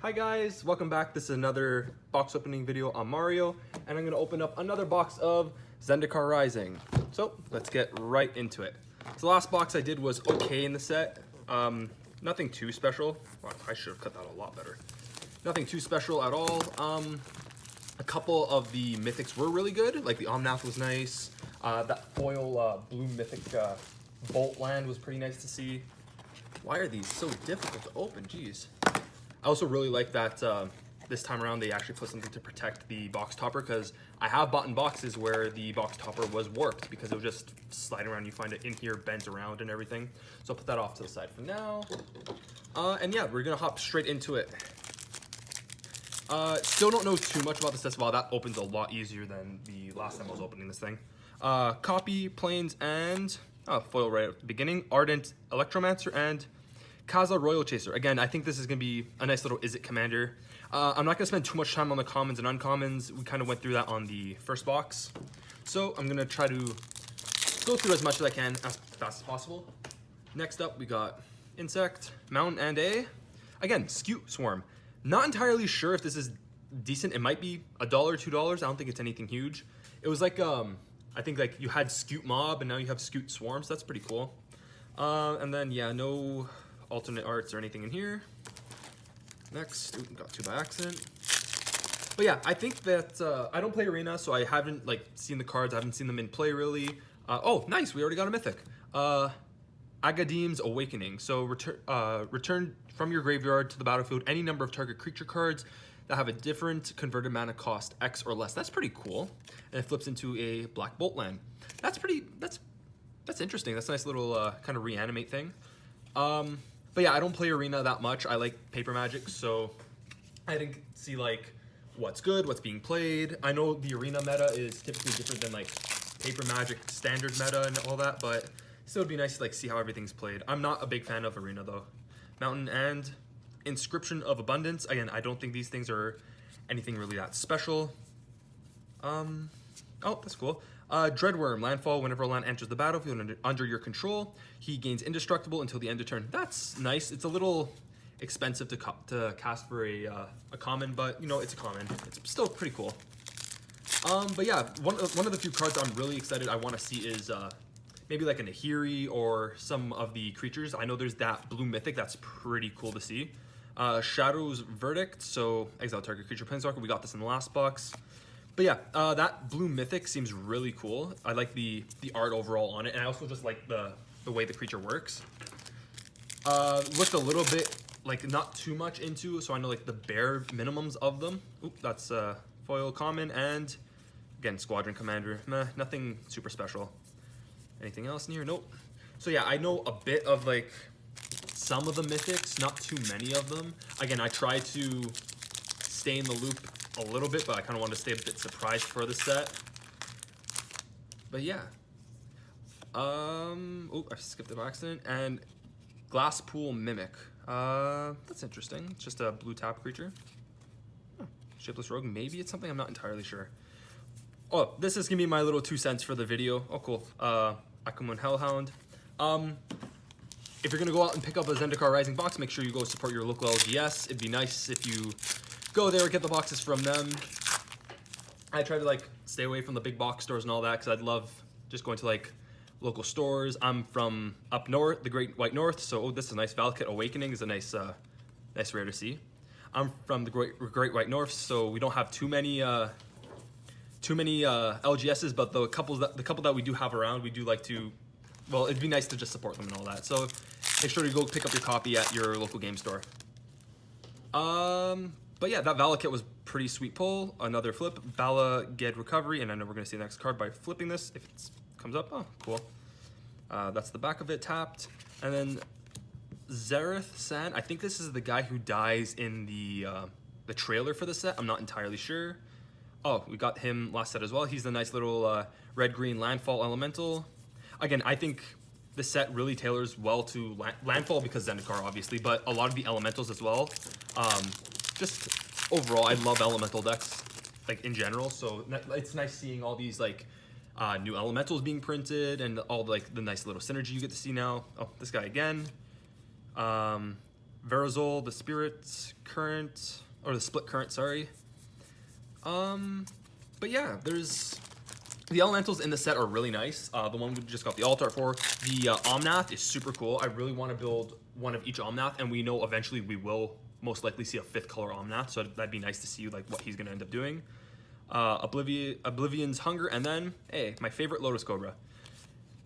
Hi guys, welcome back. This is another box opening video on Mario, and I'm gonna open up another box of Zendikar Rising. So let's get right into it. So the last box I did was okay in the set. Nothing too special. Wow, I should have cut that a lot better. Nothing too special at all. A couple of the mythics were really good. Like the Omnath was nice. That foil blue mythic Bolt Land was pretty nice to see. Why are these so difficult to open? Jeez. I also really like that this time around they actually put something to protect the box topper, because I have bought in boxes where the box topper was warped because it was just sliding around. You find it in here, bent around and everything. So I'll put that off to the side for now. And yeah, we're gonna hop straight into it. Still don't know too much about this test. Wow, that opens a lot easier than the last time I was opening this thing. Copy, Plains, and foil right at the beginning. Ardent Electromancer and Kaza Royal Chaser. Again, I think this is going to be a nice little Is It Commander. I'm not going to spend too much time on the commons and uncommons. We kind of went through that on the first box. So I'm going to try to go through as much as I can as fast as possible. Next up, we got Insect, Mountain, and again, Scute Swarm. Not entirely sure if this is decent. It might be $1, $2. I don't think it's anything huge. It was like, I think like you had Scute Mob and now you have Scute Swarm, so that's pretty cool. And then, yeah, no alternate arts or anything in here. Next, ooh, got two by accident. But yeah, I think that I don't play Arena, so I haven't like seen the cards. I haven't seen them in play really. Oh, nice, we already got a mythic. Agadim's Awakening. So return from your graveyard to the battlefield any number of target creature cards that have a different converted mana cost X or less. That's pretty cool. And it flips into a black Bolt Land. That's interesting. That's a nice little kind of reanimate thing. But yeah, I don't play Arena that much. I like Paper Magic, so I didn't see like what's good, what's being played. I know the Arena meta is typically different than like Paper Magic standard meta and all that, but still it'd be nice to like see how everything's played. I'm not a big fan of Arena though. Mountain and Inscription of Abundance. Again, I don't think these things are anything really that special. Oh, that's cool. Dreadworm, landfall. Whenever a land enters the battlefield under your control, he gains indestructible until the end of turn. That's nice. It's a little expensive to cast for a common, but you know, it's a common. It's still pretty cool. But yeah, one of the few cards I'm really excited I want to see is maybe like an Ahiri or some of the creatures. I know there's that blue mythic that's pretty cool to see. Shadow's Verdict. So exile target creature planeswalker. We got this in the last box. But yeah, that blue mythic seems really cool. I like the art overall on it, and I also just like the way the creature works. Looked a little bit like not too much into, so I know like the bare minimums of them. Oop, that's foil common, and again Squadron Commander. Meh, nothing super special. Anything else in here? Nope. So yeah, I know a bit of like some of the mythics, not too many of them. Again, I try to stay in the loop a little bit, but I kind of want to stay a bit surprised for the set. But yeah. Oh, I skipped it by accident. And Glasspool Mimic. That's interesting. It's just a blue tap creature. Oh, Shapeless Rogue. Maybe it's something, I'm not entirely sure. Oh, this is gonna be my little 2 cents for the video. Oh, cool. Akumun Hellhound. If you're gonna go out and pick up a Zendikar Rising box, make sure you go support your local LGS. It'd be nice if you go there, get the boxes from them. I try to like stay away from the big box stores and all that, because I'd love just going to like local stores. I'm from up north, the Great White North, so oh, this is a nice Valakut Awakening is a nice nice rare to see. I'm from the Great White North, so we don't have too many LGSs, but the couple that we do have around, we do like to, well, it'd be nice to just support them and all that. So make sure to go pick up your copy at your local game store. But yeah, that Valakut was pretty sweet pull. Another flip, Bala Ged Recovery, and I know we're gonna see the next card by flipping this if it comes up. Oh, cool. That's the back of it tapped. And then Zareth San. I think this is the guy who dies in the trailer for the set. I'm not entirely sure. Oh, we got him last set as well. He's the nice little red-green landfall elemental. Again, I think the set really tailors well to landfall because Zendikar, obviously, but a lot of the elementals as well. Just overall, I love elemental decks, like in general. So it's nice seeing all these like new elementals being printed and all like the nice little synergy you get to see now. Oh, this guy again. Verazol, the Spirit Current, or the Split Current, sorry. But yeah, there's the elementals in the set are really nice. The one we just got the alt art for. The Omnath is super cool. I really want to build one of each Omnath, and we know eventually we will most likely see a 5th color Omnath, so that'd be nice to see like what he's gonna end up doing. Oblivion's Hunger, and then hey, my favorite Lotus Cobra.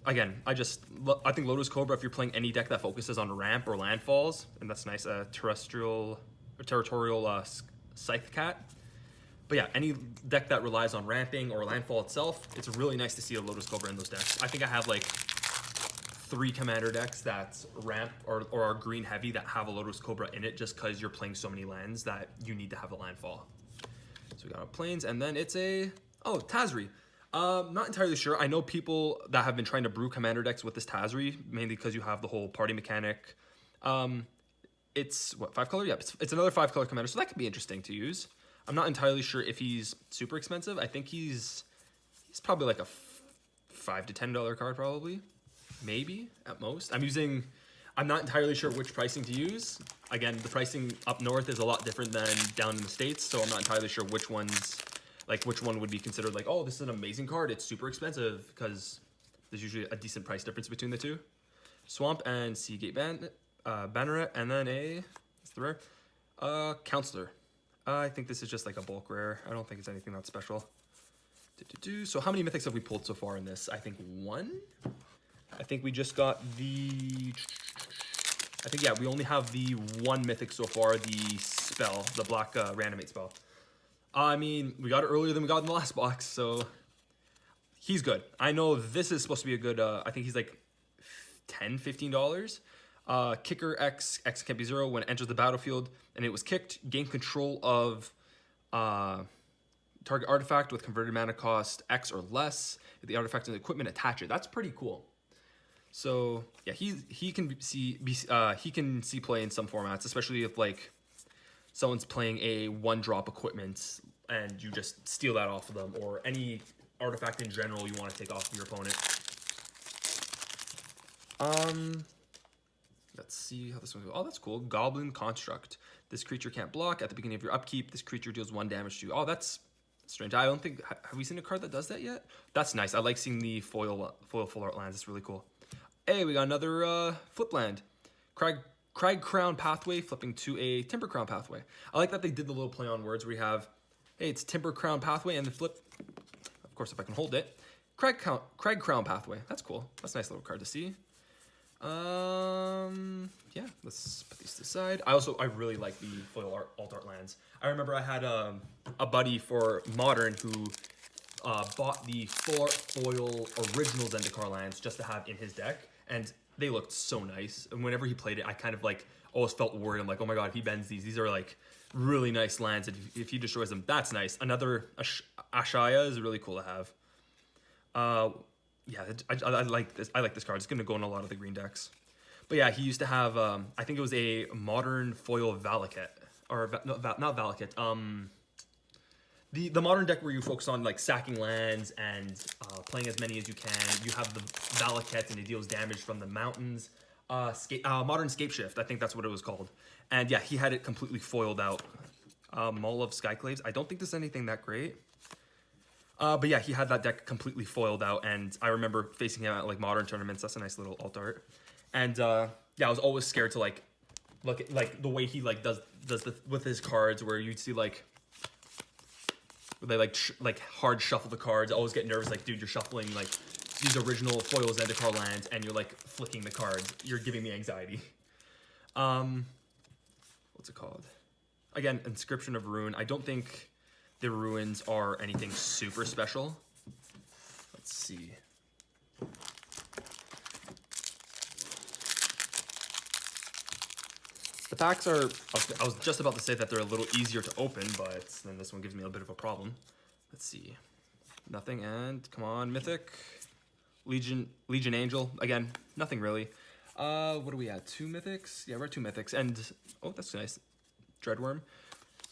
Again, I think Lotus Cobra, if you're playing any deck that focuses on ramp or landfalls, and that's nice. Territorial Scythe Cat. But yeah, any deck that relies on ramping or landfall itself, it's really nice to see a Lotus Cobra in those decks. I think I have like 3 commander decks that's ramp or are green heavy that have a Lotus Cobra in it, just because you're playing so many lands that you need to have a landfall. So we got our planes, and then it's a Tazri. Not entirely sure. I know people that have been trying to brew commander decks with this Tazri, mainly because you have the whole party mechanic. It's what, 5 color? Yeah, it's another 5 color commander, so that could be interesting to use. I'm not entirely sure if he's super expensive. I think he's probably like a $5 to $10 card, probably, maybe at most. I'm not entirely sure which pricing to use. Again, the pricing up north is a lot different than down in the States, so I'm not entirely sure which one would be considered like, oh, this is an amazing card, it's super expensive, because there's usually a decent price difference between the two. Swamp and Seagate Banneret, and then what's the rare? Counselor. I think this is just like a bulk rare. I don't think it's anything that special. So how many mythics have we pulled so far in this? I think 1. I think we just got we only have the 1 mythic so far, the spell, the black reanimate spell. I mean, we got it earlier than we got in the last box, so he's good. I know this is supposed to be a good, I think he's like $10, $15. Kicker X can't be 0 when it enters the battlefield, and it was kicked. Gain control of target artifact with converted mana cost X or less. If the artifact and the equipment attach it. That's pretty cool. So yeah, he can see play in some formats, especially if like someone's playing a 1-drop equipment and you just steal that off of them, or any artifact in general you want to take off of your opponent. Let's see how this one goes. Oh, that's cool. Goblin Construct. This creature can't block. At the beginning of your upkeep, this creature deals 1 damage to you. Oh, that's strange. I don't think... Have we seen a card that does that yet? That's nice. I like seeing the foil full art lands. It's really cool. Hey, we got another Flipland. Crag Crown Pathway flipping to a Timber Crown Pathway. I like that they did the little play on words where you have, hey, it's Timber Crown Pathway, and then flip... Of course, if I can hold it. Crag Crown Pathway. That's cool. That's a nice little card to see. Yeah, let's put these to the side. I really like the foil alt art lands. I remember I had a buddy for Modern who bought the 4 foil original Zendikar lands just to have in his deck, and they looked so nice. And whenever he played it, I kind of like always felt worried. I'm like, oh my god, if he bends these are like really nice lands. If he destroys them, that's nice. Another Ashaya is really cool to have. Yeah, I like this. I like this card. It's going to go in a lot of the green decks. But yeah, he used to have, I think it was a Modern foil Valakut. Or, not Valakut. The Modern deck where you focus on like sacking lands and playing as many as you can. You have the Valakut, and it deals damage from the mountains. Modern Scapeshift, I think that's what it was called. And yeah, he had it completely foiled out. Maul of Skyclaves. I don't think there's anything that great. But yeah, he had that deck completely foiled out, and I remember facing him at like Modern tournaments. That's a nice little alt art. And yeah, I was always scared to like look at like the way he like does with his cards, where you'd see like they like hard shuffle the cards. I always get nervous, like, dude, you're shuffling like these original foil Zendikar lands, and you're like flicking the cards. You're giving me anxiety. What's it called? Again, Inscription of Ruin. I don't think the ruins are anything super special. Let's see. The packs are, I was just about to say that they're a little easier to open, but then this one gives me a bit of a problem. Let's see. Nothing, and come on, Mythic. Legion Angel. Again, nothing really. What do we at? 2 mythics? Yeah, we're at 2 mythics. And, oh, that's nice. Dreadworm.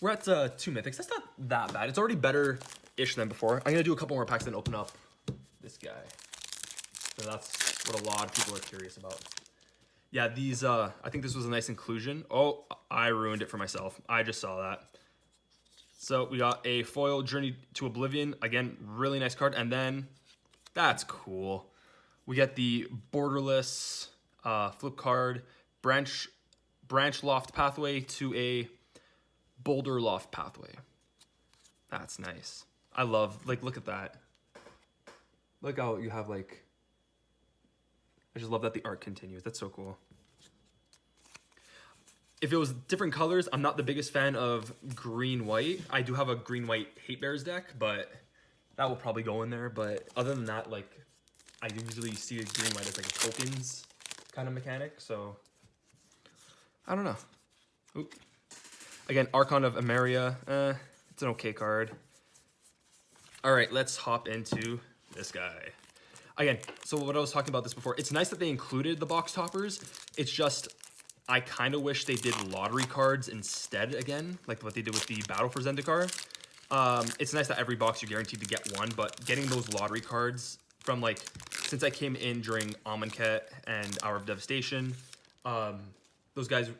We're at 2 mythics. That's not that bad. It's already better-ish than before. I'm going to do a couple more packs and open up this guy. So that's what a lot of people are curious about. Yeah, these, I think this was a nice inclusion. Oh, I ruined it for myself. I just saw that. So we got a foil Journey to Oblivion. Again, really nice card. And then, that's cool. We get the Borderless flip card, Branch Loft Pathway to a Boulder Loft Pathway. That's nice. I love, like, look at that. Look how you have, like, I just love that the art continues. That's so cool. If it was different colors, I'm not the biggest fan of green-white. I do have a green-white Hate Bears deck, but that will probably go in there. But other than that, like, I usually see a green-white as like a tokens kind of mechanic. So, I don't know. Oop. Again, Archon of Emeria. It's an okay card. All right, let's hop into this guy. Again, so what I was talking about this before, it's nice that they included the box toppers. It's just, I kind of wish they did lottery cards instead again, like what they did with the Battle for Zendikar. It's nice that every box you're guaranteed to get one, but getting those lottery cards from, like, since I came in during Amonkhet and Hour of Devastation, those guys,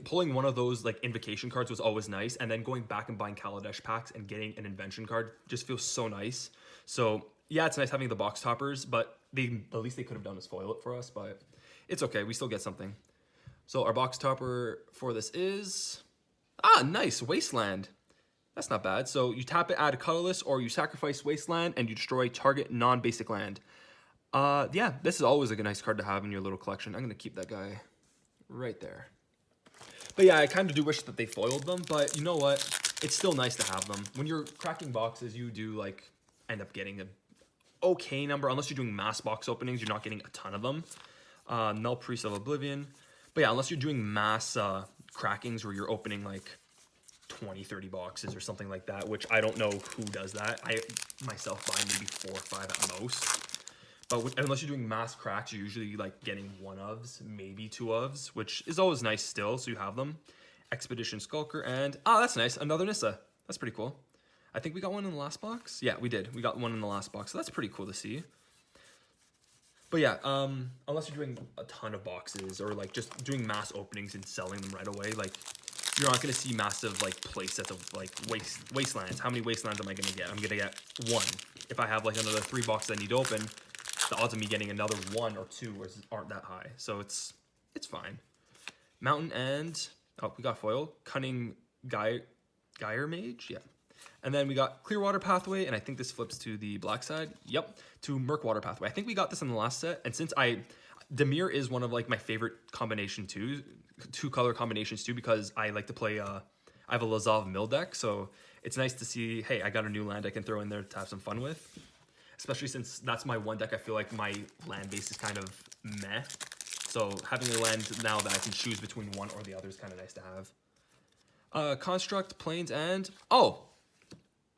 pulling one of those, like, invocation cards was always nice, and then going back and buying Kaladesh packs and getting an invention card just feels so nice. So, yeah, it's nice having the box toppers, but the least they could have done is foil it for us, but it's okay. We still get something. So our box topper for this is... nice. Wasteland. That's not bad. So you tap it, add a colorless, or you sacrifice Wasteland, and you destroy target non-basic land. Yeah, this is always a nice card to have in your little collection. I'm going to keep that guy right there. But yeah, I kind of do wish that they foiled them, but you know what? It's still nice to have them. When you're cracking boxes, you do, like, end up getting a okay number. Unless you're doing mass box openings, you're not getting a ton of them. Null Priest of Oblivion. But yeah, unless you're doing mass crackings where you're opening like 20, 30 boxes or something like that, which I don't know who does that. I myself buy maybe 4 or 5 at most. But unless you're doing mass cracks, you're usually like getting 1-ofs, maybe 2-ofs, which is always nice still, so you have them. Expedition Skulker, and that's nice, another Nissa. That's pretty cool. I think we got one in the last box. Yeah, we did. We got one in the last box, so that's pretty cool to see. But yeah, unless you're doing a ton of boxes or like just doing mass openings and selling them right away, like you're not gonna see massive like play sets of like wastelands. How many wastelands am I gonna get? I'm gonna get 1. If I have like another 3 boxes I need to open, the odds of me getting another 1 or 2 aren't that high. So it's fine. Mountain and we got foil. Cunning Gyre Mage, yeah. And then we got Clearwater Pathway, and I think this flips to the black side. Yep, to Murkwater Pathway. I think we got this in the last set, and since Dimir is one of like my favorite combination two color combinations too, because I like to play, I have a Lazav Mill deck, so it's nice to see, hey, I got a new land I can throw in there to have some fun with. Especially since that's my one deck, I feel like my land base is kind of meh. So having a land now that I can choose between one or the other is kind of nice to have. Construct, Plains, and...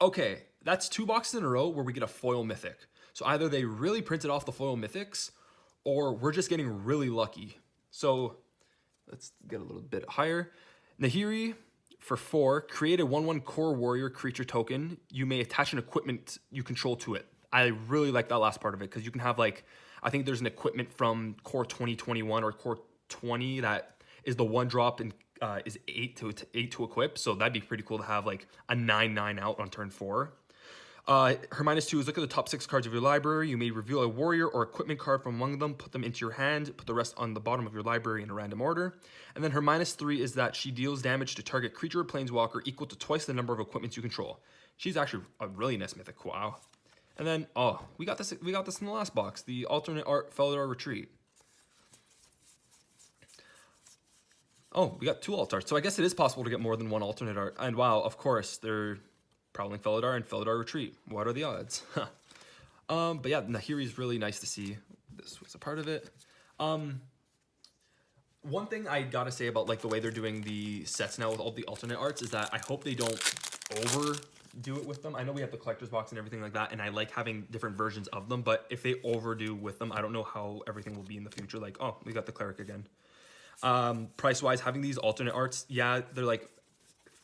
okay, that's 2 boxes in a row where we get a foil mythic. So either they really printed off the foil mythics, or we're just getting really lucky. So let's get a little bit higher. Nahiri for 4, create a 1/1 core warrior creature token. You may attach an equipment you control to it. I really like that last part of it because you can have like, I think there's an equipment from core 2021 or core 20 that is the 1-drop and is 8 to equip, so that'd be pretty cool to have like a 9/9 out on turn 4. Her -2 is look at the top 6 cards of your library. You may reveal a warrior or equipment card from among them, put them into your hand, put the rest on the bottom of your library in a random order. And then her -3 is that she deals damage to target creature or planeswalker equal to twice the number of equipments you control. She's actually a really nice mythic. Wow. And then we got this in the last box, the alternate art Felidar Retreat. Oh, we got 2 alt arts. So I guess it is possible to get more than 1 alternate art. And wow, of course, they're Prowling Felidar and Felidar Retreat. What are the odds? But yeah, Nahiri is really nice to see. This was a part of it. One thing I gotta say about like the way they're doing the sets now with all the alternate arts is that I hope they don't overdo it with them. I know we have the collector's box and everything like that, and I like having different versions of them, but if they overdo with them, I don't know how everything will be in the future. Like, oh, we got the cleric again. Price-wise, having these alternate arts, yeah, they're like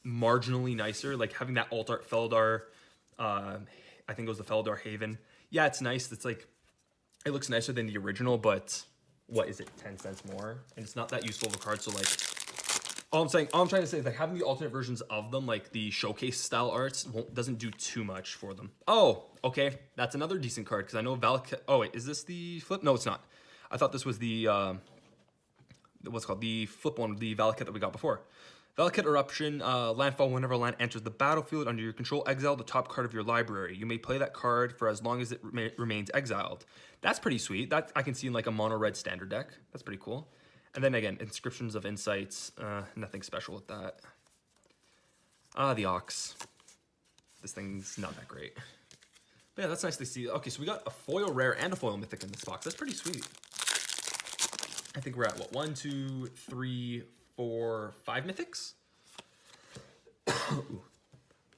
marginally nicer. Like having that alt art Felidar, I think it was the Felidar Haven. Yeah, it's nice. It's like, it looks nicer than the original, but what is it, 10 cents more, and it's not that useful of a card. So like, all I'm trying to say is like having the alternate versions of them, like the showcase style arts, doesn't do too much for them. Oh, okay, that's another decent card because I know Oh wait, is this the flip? No, it's not. I thought this was the what's called the flip one, the Valakut that we got before. Valakut Eruption, landfall. Whenever land enters the battlefield under your control, exile the top card of your library. You may play that card for as long as it remains exiled. That's pretty sweet. That I can see in like a mono red standard deck. That's pretty cool. And then again, Inscriptions of Insights. Nothing special with that. The Ox. This thing's not that great. But yeah, that's nice to see. Okay, so we got a foil rare and a foil mythic in this box. That's pretty sweet. I think we're at what, 1, 2, 3, 4, 5 mythics.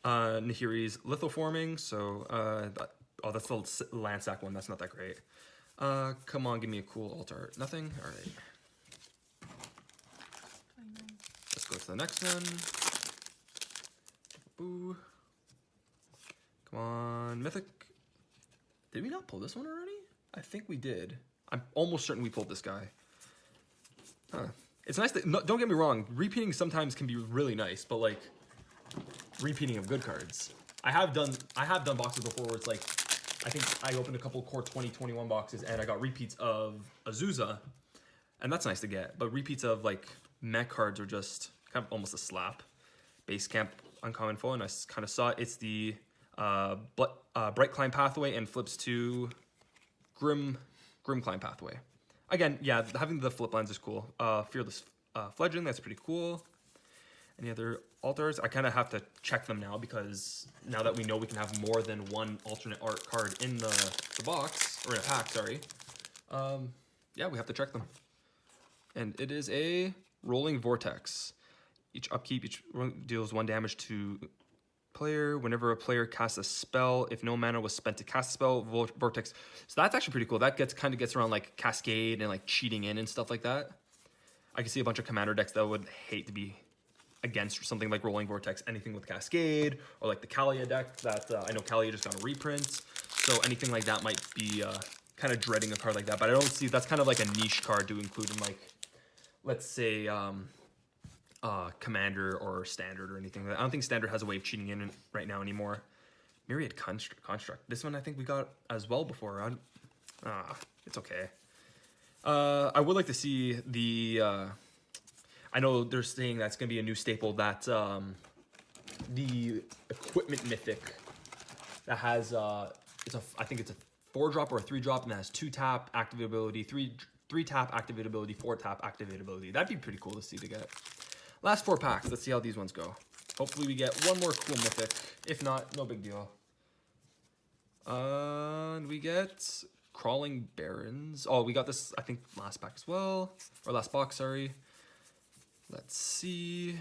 Nahiri's lithoforming. So that's the Landsack one. That's not that great. Come on, give me a cool alt art. Nothing. All right. Let's go to the next one. Boo. Come on, mythic. Did we not pull this one already? I think we did. I'm almost certain we pulled this guy. Huh. It's nice that, no, don't get me wrong, repeating sometimes can be really nice, but like repeating of good cards. I have done boxes before where it's like, I think I opened a couple Core 2021 boxes and I got repeats of Azusa, and that's nice to get. But repeats of like mech cards are just kind of almost a slap. Base Camp uncommon foil, and I kind of saw it. It's the Bright Climb Pathway and flips to Grim Climb Pathway. Again, yeah, having the flip lines is cool. Fearless Fledgling, that's pretty cool. Any other altars? I kind of have to check them now because now that we know we can have more than one alternate art card in the box, or in a pack, sorry. Yeah, we have to check them. And it is a Rolling Vortex. Each upkeep deals 1 damage to player. Whenever a player casts a spell, if no mana was spent to cast a spell, Vortex. So that's actually pretty cool. That kind of gets around like Cascade and like cheating in and stuff like that. I can see a bunch of commander decks that would hate to be against something like Rolling Vortex, anything with Cascade, or like the Kalia deck that I know Kalia just got a reprint. So anything like that might be kind of dreading a card like that. But I don't see, that's kind of like a niche card to include in like, let's say, Commander or Standard or anything. I don't think Standard has a way of cheating in right now anymore. Myriad Construct. This one I think we got as well before. It's okay. I would like to see the... I know they're saying that's going to be a new staple, that the Equipment Mythic that has... I think it's a 4-drop or a 3-drop, and that has 2-tap activate ability, 3-tap activate ability, 4-tap activate ability. That'd be pretty cool to see to get. Last 4 packs. Let's see how these ones go. Hopefully we get one more cool mythic. If not, no big deal. And we get Crawling Barrens. Oh, we got this, I think, last pack as well. Or last box, sorry. Let's see.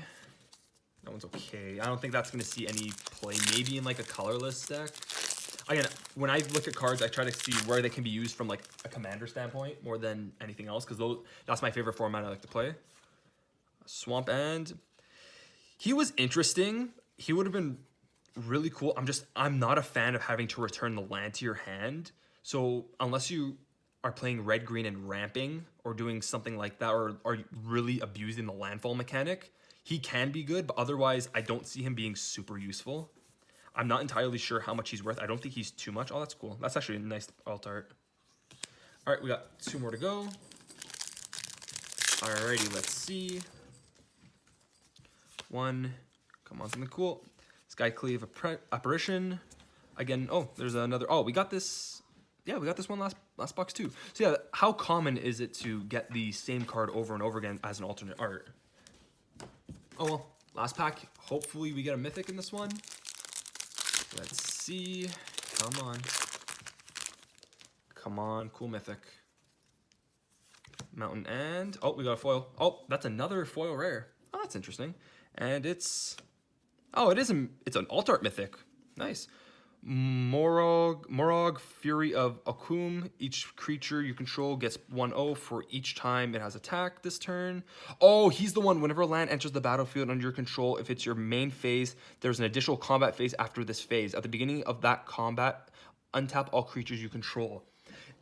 That one's okay. I don't think that's going to see any play. Maybe in like a colorless deck. Again, when I look at cards, I try to see where they can be used from like a commander standpoint more than anything else, because that's my favorite format I like to play. Swamp End. He was interesting. He would have been really cool. I'm not a fan of having to return the land to your hand. So unless you are playing red, green, and ramping, or doing something like that, or are really abusing the landfall mechanic, he can be good, but otherwise I don't see him being super useful. I'm not entirely sure how much he's worth. I don't think he's too much. Oh, that's cool. That's actually a nice alt art. All right, we got 2 more to go. Alrighty, let's see. 1, come on, something cool. Skycleave Apparition. Again, oh, there's another, oh, we got this, yeah, we got this one last box too. So yeah, how common is it to get the same card over and over again as an alternate art? Oh well, last pack, hopefully we get a mythic in this one. Let's see, come on. Come on, cool mythic. Mountain and, oh, we got a foil. Oh, that's another foil rare. Oh, that's interesting. And it's, oh, it's an alt art mythic. Nice. Morog, Fury of Akum. Each creature you control gets 1/0 for each time it has attacked this turn. Oh, he's the one. Whenever land enters the battlefield under your control, if it's your main phase, there's an additional combat phase after this phase. At the beginning of that combat, untap all creatures you control.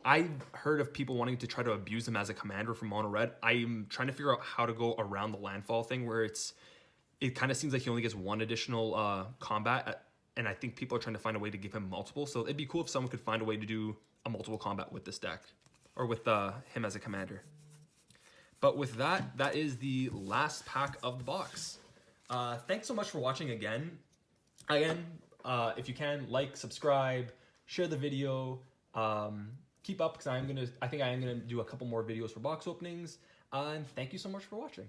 I've heard of people wanting to try to abuse him as a commander from mono red. I'm trying to figure out how to go around the landfall thing where it kind of seems like he only gets one additional combat, and I think people are trying to find a way to give him multiple. So it'd be cool if someone could find a way to do a multiple combat with this deck, or with him as a commander. But with that, that is the last pack of the box. Thanks so much for watching again. If you can, like, subscribe, share the video. Keep up, because I think I am gonna do a couple more videos for box openings. And thank you so much for watching.